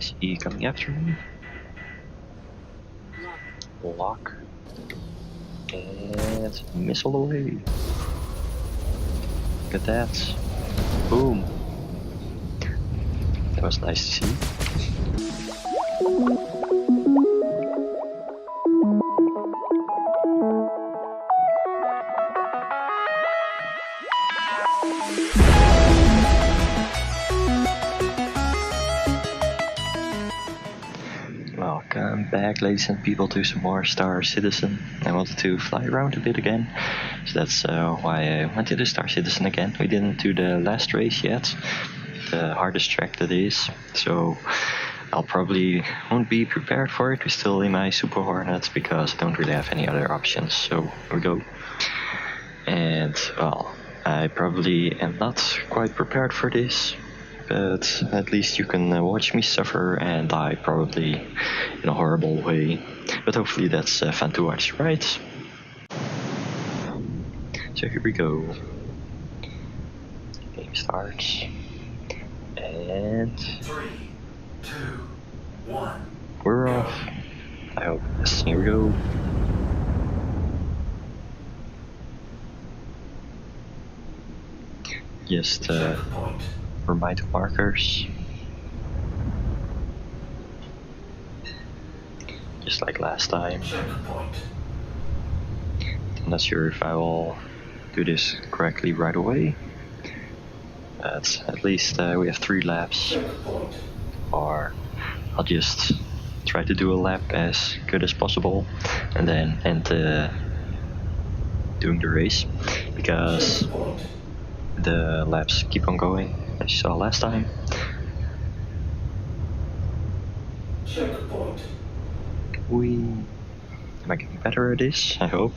Is he coming after me? Lock. And missile away. Look at that. Boom. That was nice to see. Welcome back, ladies and people, to some more Star Citizen. I wanted to fly around a bit again, so that's why I went to the Star Citizen again. We didn't do the last race yet, the hardest track that is, so I'll probably won't be prepared for it. We're still in my Super Hornet because I don't really have any other options, so here we go. And, well, I probably am not quite prepared for this, but at least you can watch me suffer and die probably in a horrible way. But hopefully that's fun to watch, right? So here we go. Game starts. And 3, 2, 1. We're off. I hope. Yes, here we go. Just remind the markers. Just like last time. I'm not sure if I will do this correctly right away. But at least we have 3 laps. Or I'll just try to do a lap as good as possible and then end doing the race. Because the laps keep on going, as you saw last time. Checkpoint. Am I getting better at this? I hope.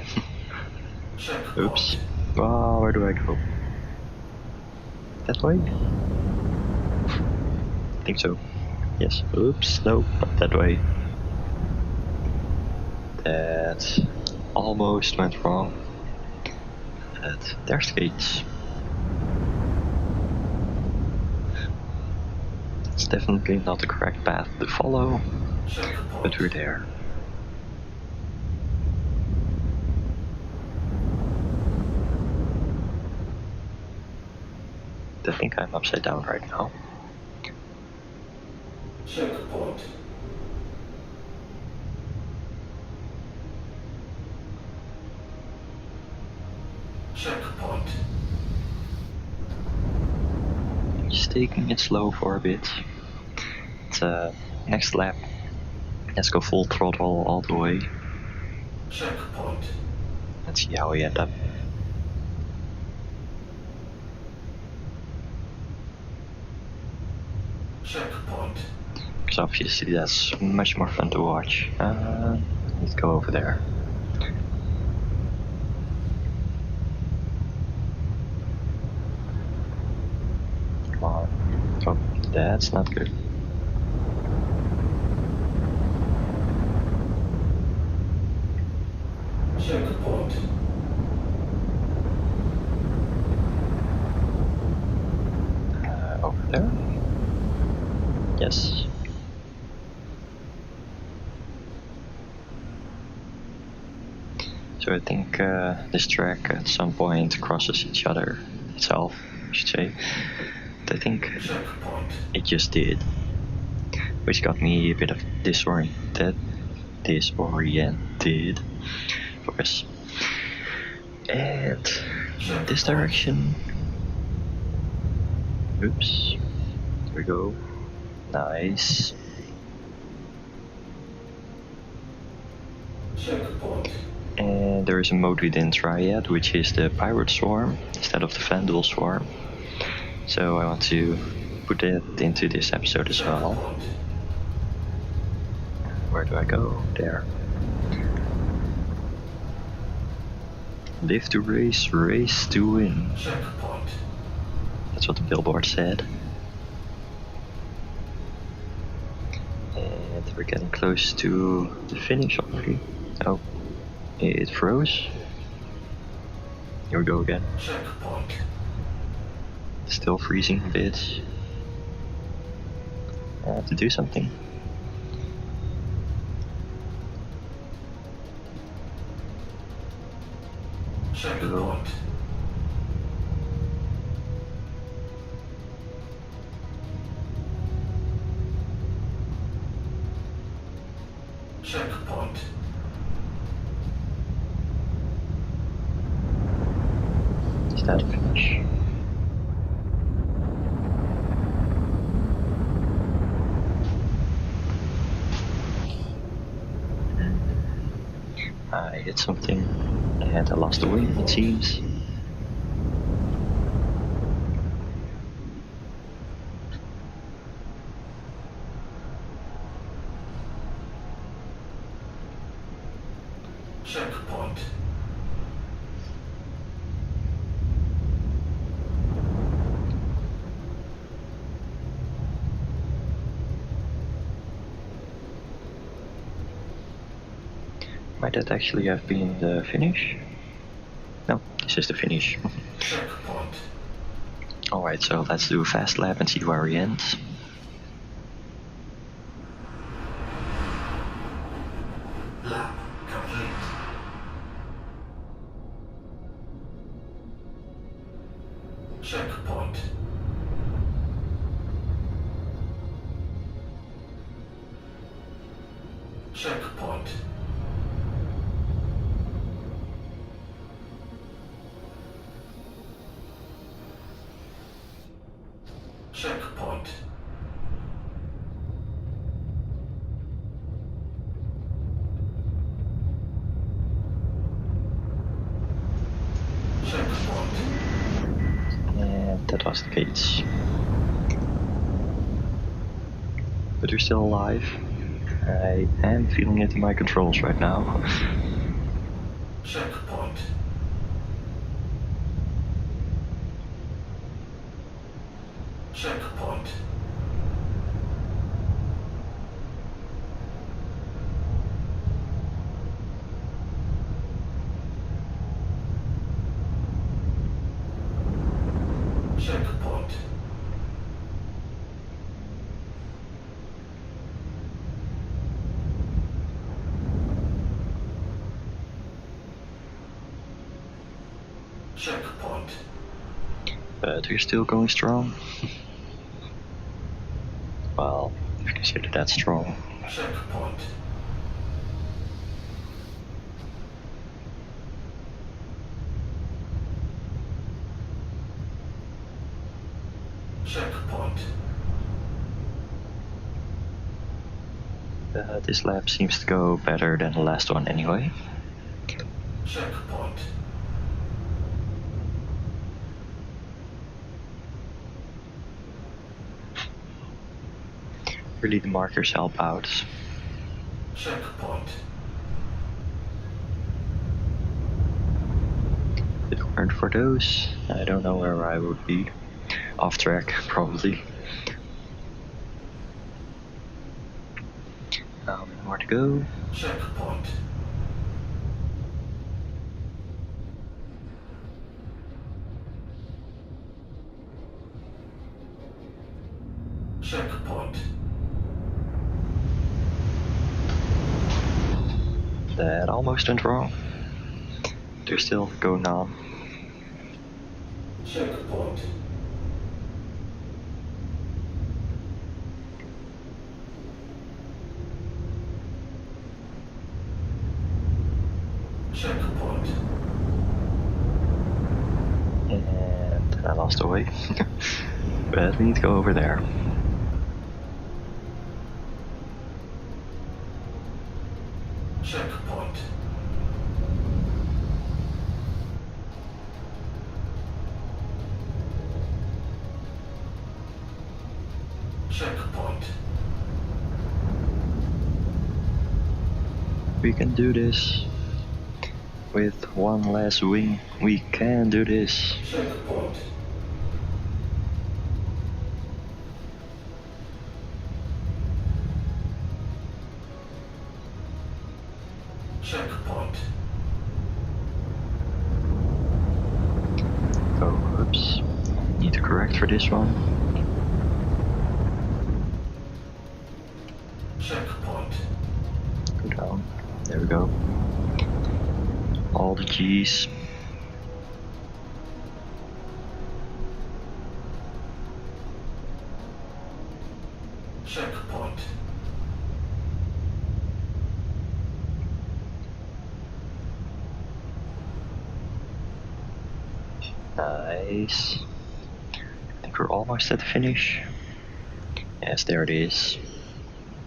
Checkpoint. Oops. Wow, where do I go? That way? I think so. Yes. Oops. No, not that way. That almost went wrong. But there's the gates. It's definitely not the correct path to follow, but we're there. I think I'm upside down right now. Checkpoint. Checkpoint. Just taking it slow for a bit. Next lap, let's go full throttle all the way. Checkpoint. Let's see how we end up. Checkpoint. Because obviously that's much more fun to watch. Let's go over there. Come on. Oh, that's not good. Checkpoint. Over there? Yes. So I think this track at some point crosses each other itself, I should say. But I think it just did. Which got me a bit of disoriented. Of course. And in this direction. Oops. There we go. Nice. And there is a mode we didn't try yet, which is the Pirate Swarm instead of the Vandal Swarm. So I want to put that into this episode as well. Where do I go? There. Live to race, race to win. That's what the billboard said. And we're getting close to the finish already. Oh, it froze. Here we go again. Still freezing a bit. I have to do something. Checkpoint. Checkpoint. Is that a finish? I hit something and I lost the wing, it seems. Checkpoint. Might that actually have been the finish? No, this is the finish. Checkpoint. Alright, so let's do a fast lap and see where he ends. Lap complete. Checkpoint. Checkpoint. Checkpoint. Checkpoint. And that was the case. But we're still alive. I am feeling it in my controls right now. Checkpoint. Checkpoint. Checkpoint. Checkpoint. But we're still going strong. Well, if you consider that strong. Checkpoint. Checkpoint. This lap seems to go better than the last one anyway. Checkpoint. Really, the markers help out. Checkpoint. If it weren't for those, I don't know where I would be. Off track, probably. More to go. Checkpoint. Checkpoint. That almost went wrong. They're still going on. Checkpoint. Checkpoint. And I lost the way. But we need to go over there. Checkpoint. Checkpoint. We can do this. With one last wing, we can do this. Checkpoint. Checkpoint. Oh, oops. Need to correct for this one. Checkpoint. Go down. There we go. All the G's. Checkpoint. Nice. I think we're almost at the finish. Yes, there it is.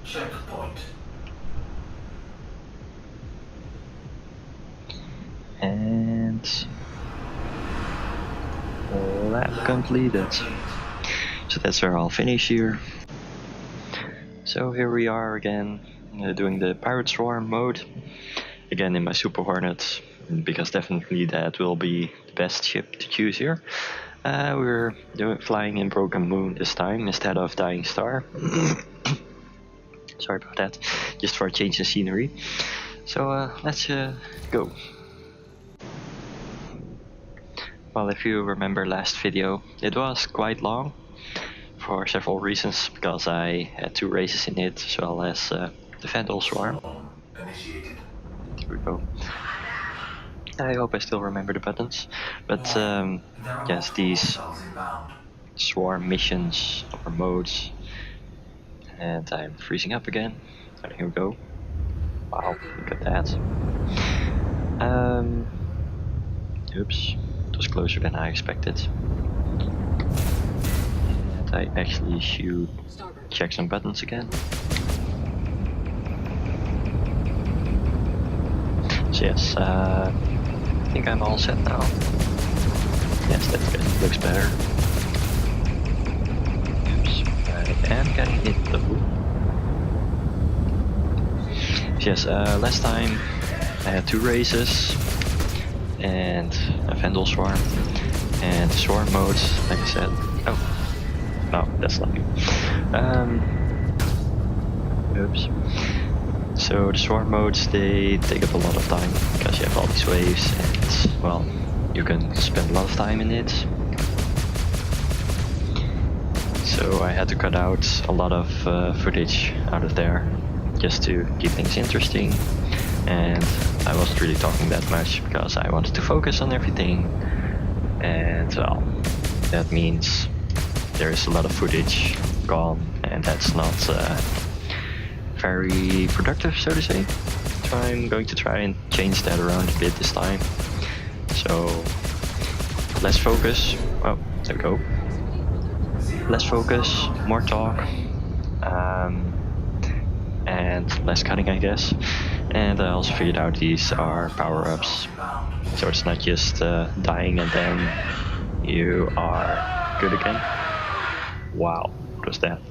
Checkpoint. And lap completed. So that's where I'll finish here. So here we are again, doing the Pirate Swarm mode. Again in my Super Hornet, because definitely that will be the best ship to choose here. We're flying in Broken Moon this time instead of Dying Star. Sorry about that, just for a change in scenery. So let's go. Well, if you remember last video, it was quite long for several reasons, because I had 2 races in it, as well as the Vandal Swarm. Initiated. Here we go. I hope I still remember the buttons, but yes, these swarm missions or modes, and I'm freezing up again. And here we go. Wow, look at that. Oops, it was closer than I expected. And I actually should check some buttons again. So yes, I think I'm all set now. Yes, that's good. Looks better. Oops, I am getting hit though. So yes, last time I had 2 races and a Vandal Swarm and Swarm modes, like I said. Oh, no, that's not me. Oops. So the swarm modes, they take up a lot of time because you have all these waves and, well, you can spend a lot of time in it. So I had to cut out a lot of footage out of there just to keep things interesting, and I wasn't really talking that much because I wanted to focus on everything, and well, that means there is a lot of footage gone, and that's not very productive, so to say. So I'm going to try and change that around a bit this time. So less focus. Oh, there we go. Less focus, more talk, and less cutting, I guess. And I also figured out these are power-ups, so it's not just dying and then you are good again. Wow, what was that?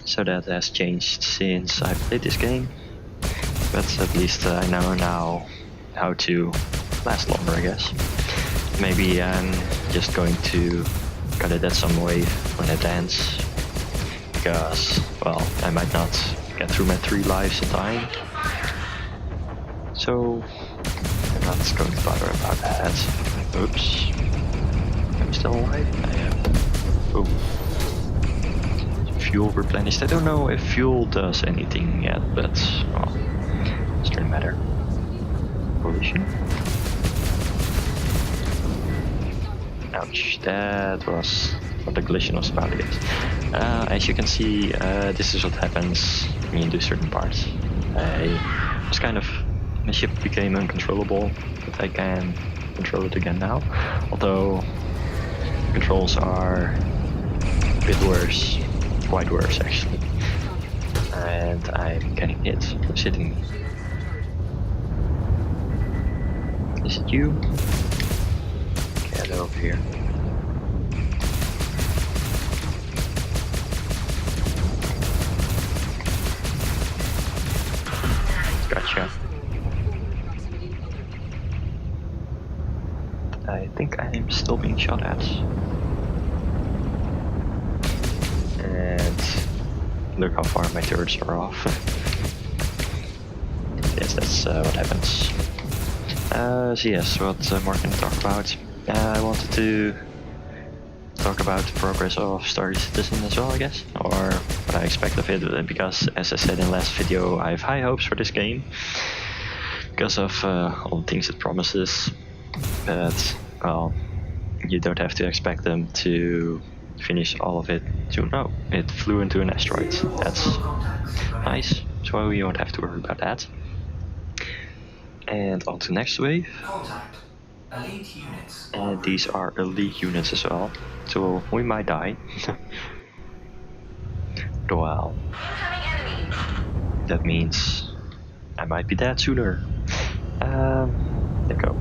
So that has changed since I played this game, but at least I know now how to last longer, I guess. Maybe I'm just going to cut it at some wave when it ends, because, well, I might not get through my 3 lives in time. So I'm not going to bother about that. Oops. I'm still alive? I am. Oh. Fuel replenished. I don't know if fuel does anything yet, but, well, it doesn't really matter. Collision. Ouch, that was what the collision was about, I guess. As you can see, this is what happens when you do certain parts. I was kind of, my ship became uncontrollable, but I can control it again now. Although, controls are a bit worse, quite worse actually. And I'm getting hit. Who's hitting me? Is it you? Get over here. Gotcha. I think I'm still being shot at. And look how far my turrets are off. Yes, that's what happens. So yes, what more can I talk about? I wanted to talk about the progress of Star Citizen as well, I guess, or what I expect of it, because as I said in the last video, I have high hopes for this game because of all the things it promises, but well, you don't have to expect them to finish all of it soon. No, it flew into an asteroid. That's nice, so we won't have to worry about that. And on to next wave. Contact. Elite units. And these are elite units as well, so we might die. Well, that means I might be dead sooner. There you go.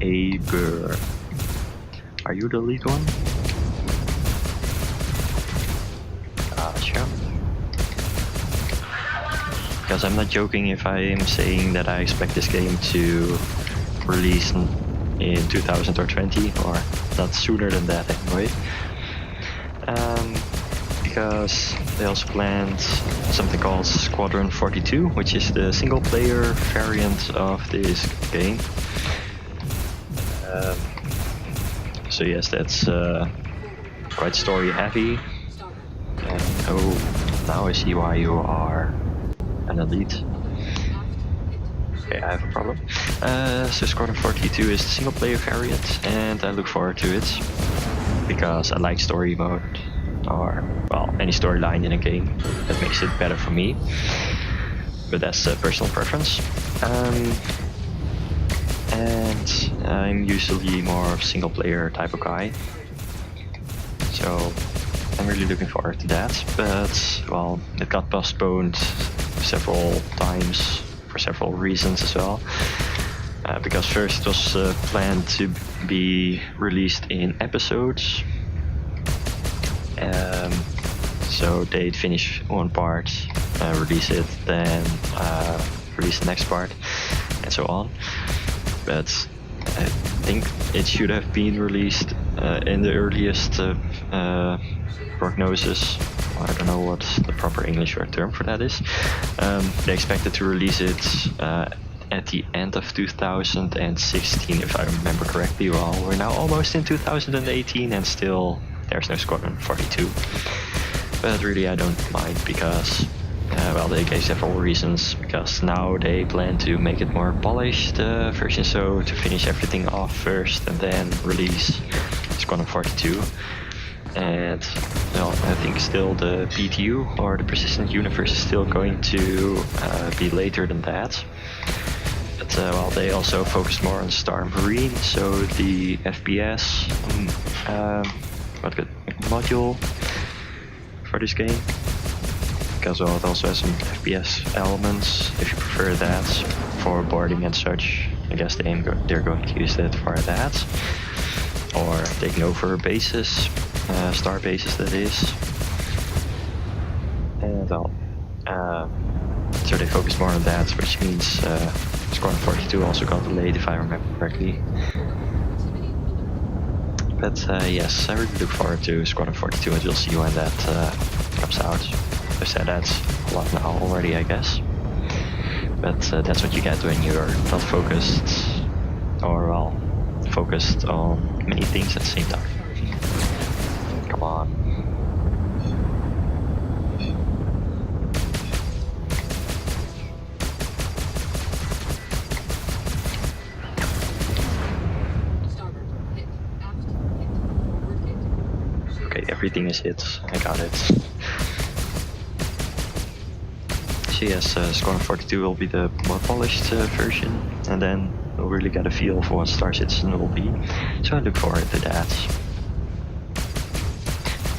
Aber. Are you the lead one? Gotcha. Because I'm not joking if I am saying that I expect this game to release in 2020, or not sooner than that anyway. Because they also planned something called Squadron 42, which is the single player variant of this game. So yes, that's quite story heavy. And oh, now I see why you are an elite. Okay, I have a problem. So Squadron 42 is the single player variant, and I look forward to it because I like story mode, or well, any storyline in a game that makes it better for me. But that's a personal preference. And I'm usually more of a single player type of guy, so I'm really looking forward to that. But well, it got postponed several times for several reasons as well. Because first it was planned to be released in episodes. So they'd finish one part, release it, then release the next part, and so on. But I think it should have been released in the earliest prognosis. I don't know what the proper English word term for that is. They expected to release it at the end of 2016, if I remember correctly. Well, we're now almost in 2018 and still there's no Squadron 42. But really I don't mind because, well, they gave several reasons. Because now they plan to make it more polished version, so to finish everything off first and then release Squadron 42. And well, I think still the PTU, or the Persistent Universe, is still going to be later than that. But well, they also focused more on Star Marine, so the FPS module for this game. Because well, it also has some FPS elements, if you prefer that, for boarding and such. I guess they're going to use that for that. Or taking over bases. Star bases, that is. And well, so they focus more on that, which means Squadron 42 also got delayed, if I remember correctly. But yes, I really look forward to Squadron 42, and we'll see when that comes out. I said that a lot now already, I guess. But that's what you get when you're not focused, or well, focused on many things at the same time. Come on. Okay, everything is hit. I got it. So yes, Squadron 42 will be the more polished version, and then we'll really get a feel for what Star Citizen will be. So I look forward to that.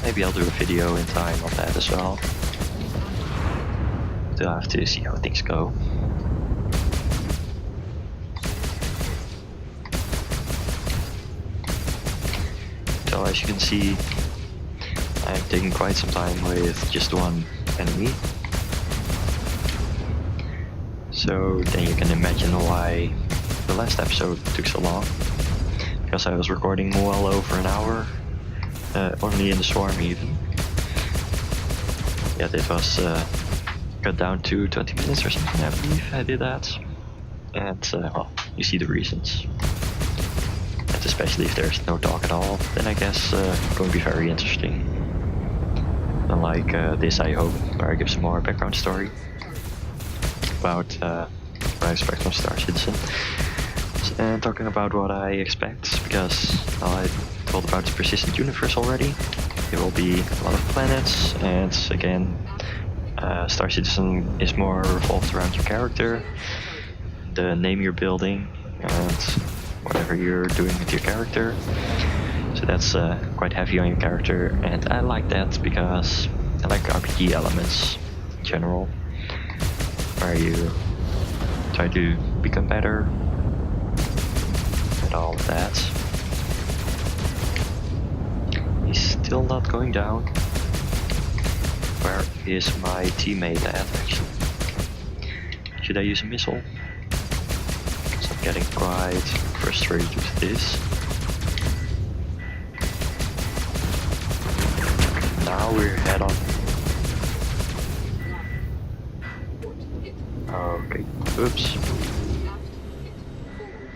Maybe I'll do a video in time of that as well. Still have to see how things go. So as you can see, I'm taking quite some time with just one enemy. So then you can imagine why the last episode took so long. Because I was recording well over an hour. Only in the swarm even. Yeah, it was cut down to 20 minutes or something, I believe I did that. And well, you see the reasons. At the especially if there's no talk at all, then I guess it's going to be very interesting. Unlike this, I hope, where I give some more background story about what I expect from Star Citizen. And talking about what I expect, because I told about the persistent universe already. There will be a lot of planets, and again, Star Citizen is more revolved around your character, the name you're building, and whatever you're doing with your character. So that's quite heavy on your character, and I like that because I like RPG elements in general, where you try to become better and all of that. He's still not going down. Where is my teammate at, actually? Should I use a missile? Because I'm getting quite frustrated with this. Now we're head on. Okay, oops.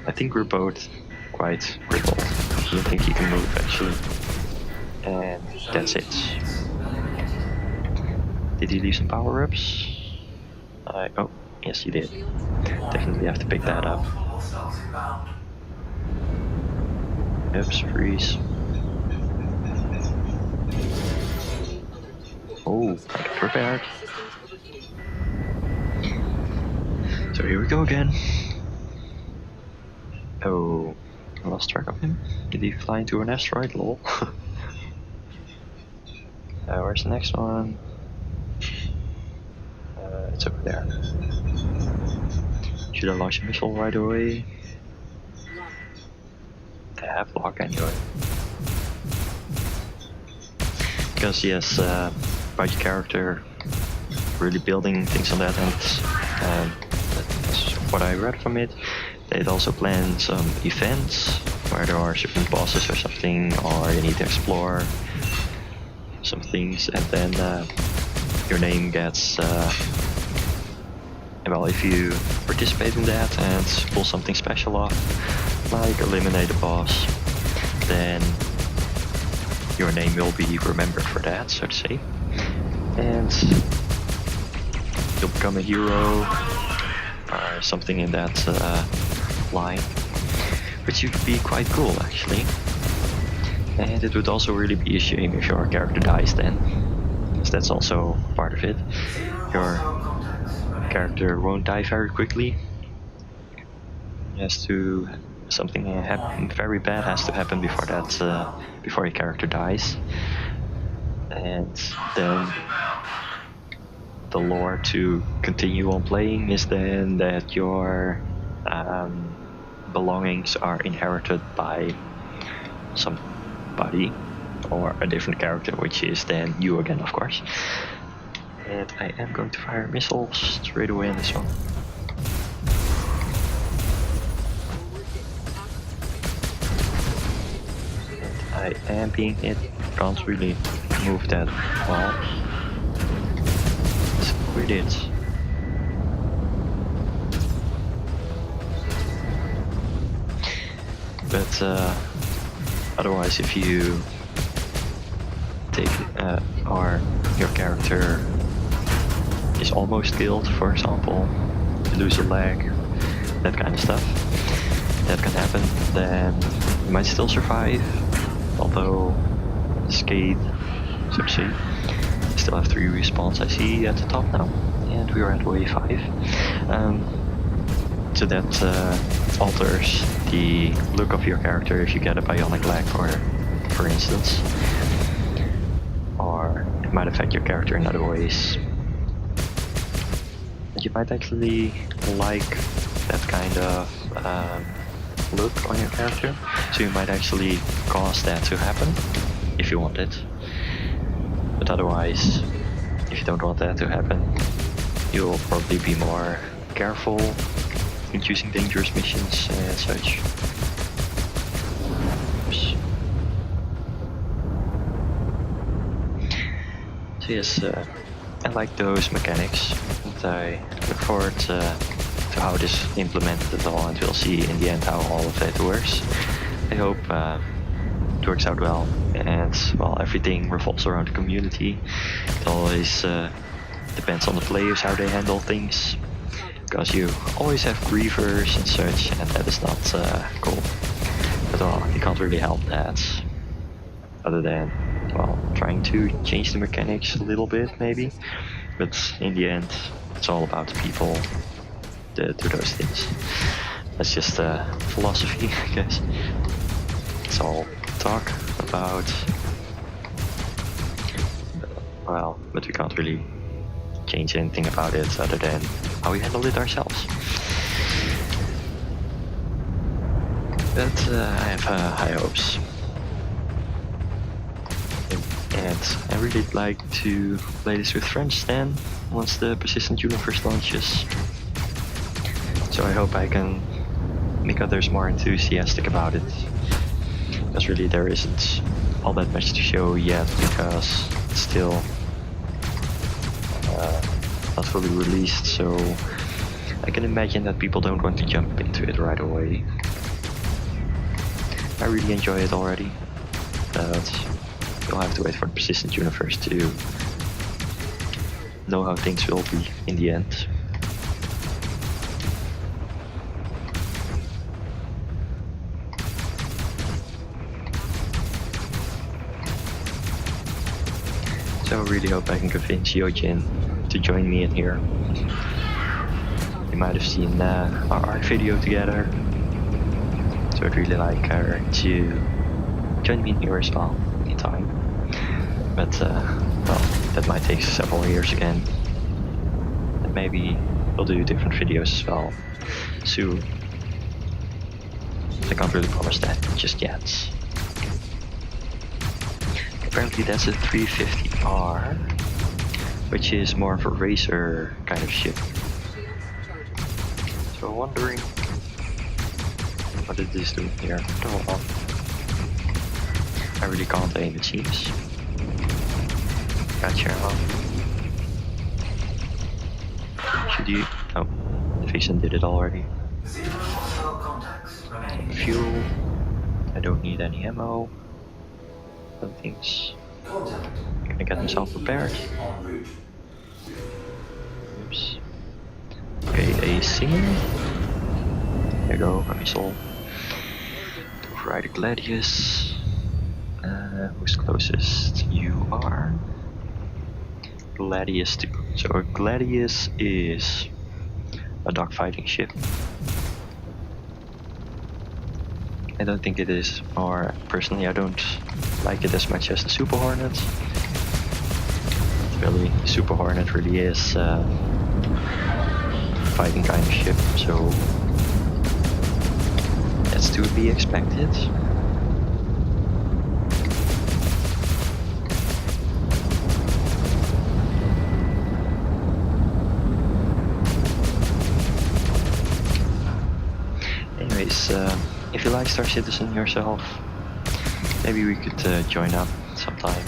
I think we're both quite crippled. I don't think he can move, actually. And that's it. Did he leave some power-ups? Oh, yes he did. Definitely have to pick that up. Oops, freeze. Oh, I got prepared. So here we go again. Oh, I lost track of him. Did he fly into an asteroid? Lol. Where's the next one? It's over there. Should I launch a missile right away? I have lock anyway. Because yes, about your character, really building things on that, and that's what I read from it. They'd also plan some events where there are certain bosses or something, or you need to explore some things, and then your name gets well, if you participate in that and pull something special off, like eliminate a boss, then your name will be remembered for that, so to say, and you'll become a hero or something in that line, which would be quite cool, actually. And it would also really be a shame if your character dies then, because that's also part of it. Your character won't die very quickly. Something very bad has to happen before that, before your character dies, and then the lore to continue on playing is then that your belongings are inherited by somebody or a different character, which is then you again, of course. And I am going to fire missiles straight away on this one. And I am being hit. Can't really move that well. Let's quit it. But otherwise, if you take or your character is almost killed, for example, you lose a leg, that kind of stuff, that can happen, then you might still survive, although skate, so to say, still have 3 respawns I see at the top now, and we are at wave 5. So that alters the look of your character if you get a bionic leg, for instance, or it might affect your character in other ways. You might actually like that kind of look on your character, so you might actually cause that to happen if you want it. But otherwise, if you don't want that to happen, you'll probably be more careful in choosing dangerous missions and such. Oops. So yes, I like those mechanics, and I look forward to how it is implemented at all, and we'll see in the end how all of that works. I hope it works out well, and well, everything revolves around the community. It always depends on the players how they handle things, because you always have griefers and such, and that is not cool. But well, you can't really help that, other than, well, trying to change the mechanics a little bit maybe. But in the end, it's all about the people that do those things. That's just a philosophy, I guess. It's all talk about, well, but we can't really change anything about it other than how we handle it ourselves. But I have high hopes. And I really like to play this with friends then, once the Persistent Universe launches. So I hope I can make others more enthusiastic about it. Because really there isn't all that much to show yet, because it's still not fully released, so I can imagine that people don't want to jump into it right away. I really enjoy it already, but you'll have to wait for the Persistent Universe to know how things will be in the end. So I really hope I can convince Yojin to join me in here. You might have seen our art video together, so I'd really like her to join me in here as well in time. But well, that might take several years again, and maybe we'll do different videos as well soon. I can't really promise that just yet. Apparently that's a 350R, which is more of a racer kind of ship. So wondering what it is doing here. Don't know. I really can't aim, it seems. Gotcha. Should you? Oh, the Vixen did it already. Fuel. I don't need any ammo. Some things. Gonna get himself prepared. Oops. Okay, a singer. There you go, a missile. Override a Gladius. Who's closest? You are. Gladius 2. So a Gladius is a dogfighting ship. I don't think it is, or personally I don't like it as much as the Super Hornet. Really, Super Hornet really is a fighting kind of ship, so that's to be expected. Anyways, if you like Star Citizen yourself, maybe we could join up sometime.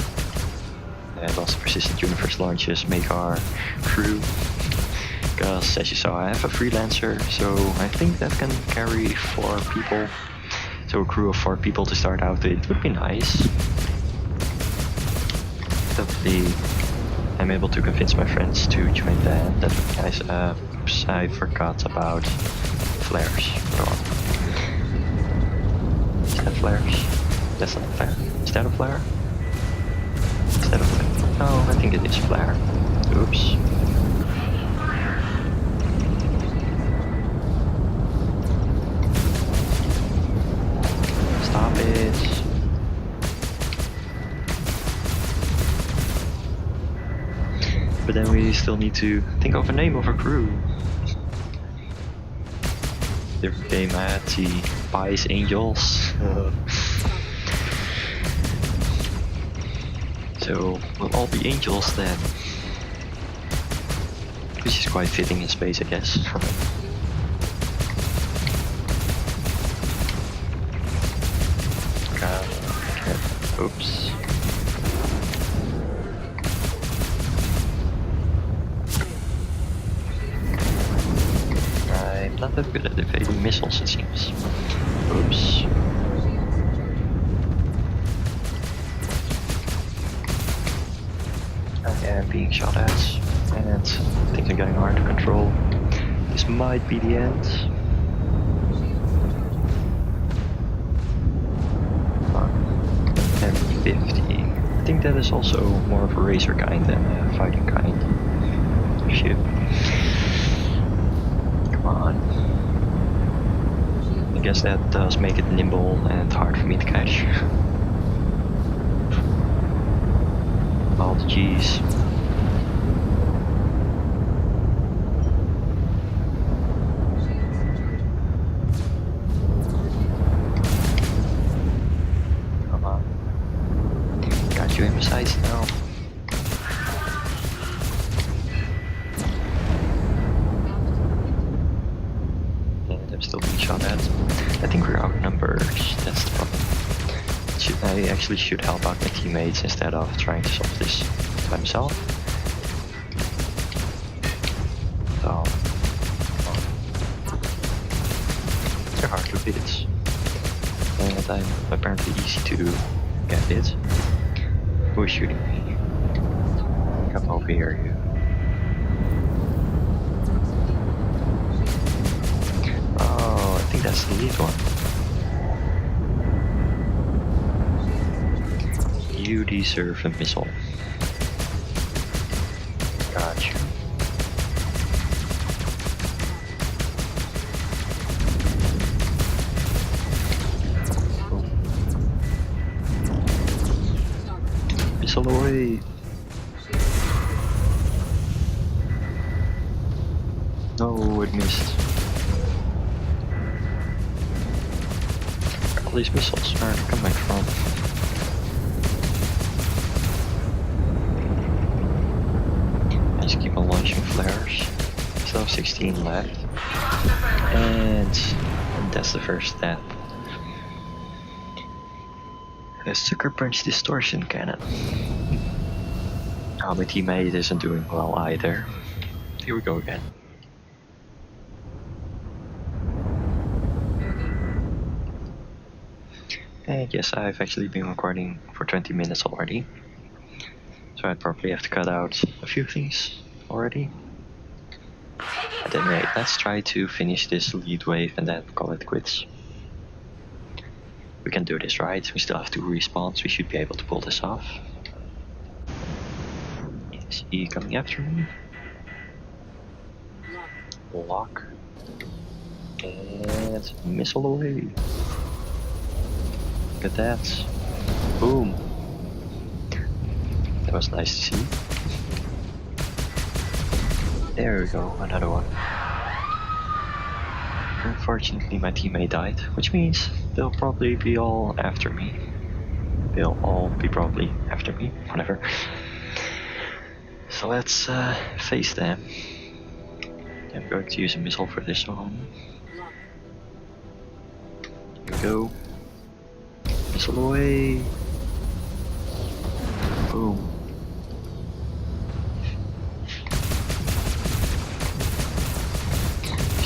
And once the Persistent Universe launches, make our crew. Because as you saw, I have a freelancer, so I think that can carry 4 people. So a crew of 4 people to start out with would be nice. Hopefully I'm able to convince my friends to join that. That would be nice. Oops, I forgot about flares. Is that flares? That's not a flare. Is that a flare? Is that a flare? No, I think it is flare. Oops. Stop it. But then we still need to think of a name of a crew. Different game I had the Pies Angels. So we'll all be angels then. Which is quite fitting in space, I guess. Oops. I'm not that good at evading missiles, it seems. Oops. am being shot at, and things are getting hard to control. This might be the end. 1050. I think that is also more of a racer kind than a fighting kind of ship. Come on. I guess that does make it nimble and hard for me to catch. Oh jeez. Come on. Got you in my sights now. And I'm still being shot at. I think we're outnumbered, that's the problem. I actually should help out my teammates instead of trying to solve this by myself. So, they're hard to hit. And I'm apparently easy to get hit. Who is shooting me? Come over here, you. Oh, I think that's the lead one. You deserve a missile. Gotcha. Missile away. No, it missed. Where all these missiles are coming from? Just keep on launching flares. Still have 16 left. And that's the first death. A sucker punch distortion cannon. Oh, my teammate isn't doing well either. Here we go again. And yes, I've actually been recording for 20 minutes already. So I'd probably have to cut out a few things already. At any rate, let's try to finish this lead wave and then call it quits. We can do this, right? We still have 2 respawns, we should be able to pull this off. Is he coming after me? Lock. And missile away. Look at that. Boom. That was nice to see. There we go, another one. Unfortunately my teammate died, which means they'll probably be all after me. They'll all be probably after me, whatever. So let's face them. I'm going to use a missile for this one. Here we go. Missile away. Boom.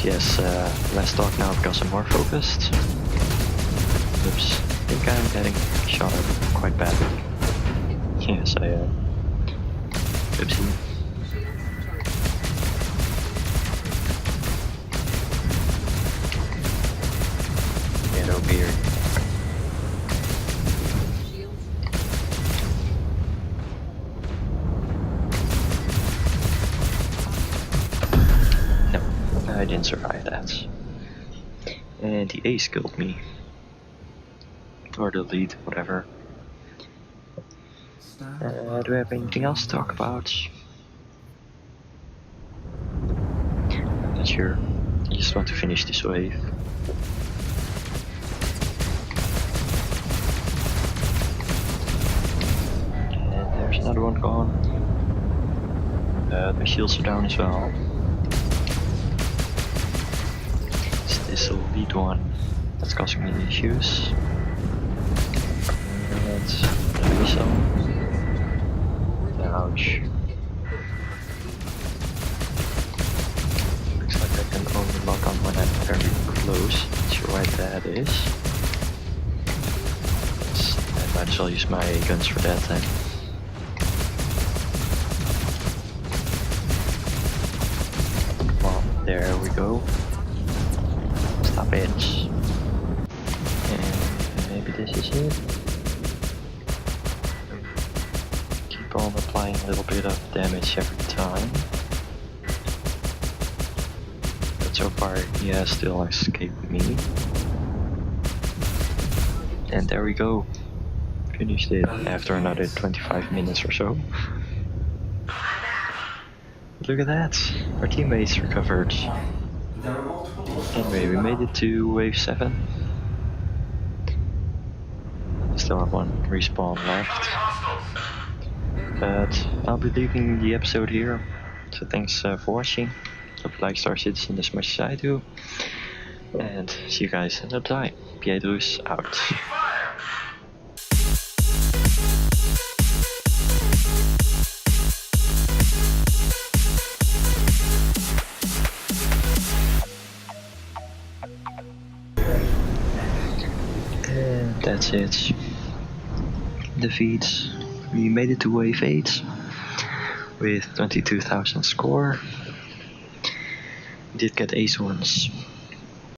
Yes, less talk now because I'm more focused. Oops, I think I'm getting shot at quite badly. Yes, I am. Oopsie. Get over here. I didn't survive that. And the ace killed me. Or the lead, whatever. Do we have anything else to talk about? I'm not sure. I just want to finish this wave. And there's another one gone. The shields are down as well. This lead one that's causing me issues. And the missile. Ouch. Looks like I can only lock on when I'm very close. Not sure why that is. I might as well use my guns for that then. There we go. Stop it. And maybe this is it. Keep on applying a little bit of damage every time. But so far he has still escaped me. And there we go. Finished it after another 25 minutes or so. Look at that, our teammates recovered. Anyway, we made it to wave 7. Still have one respawn left. But I'll be leaving the episode here. So thanks for watching. Hope you like Star Citizen as much as I do. And see you guys another time. Piedrus out. And that's it. Defeats. We made it to wave 8 with 22,000 score. We did get ace ones.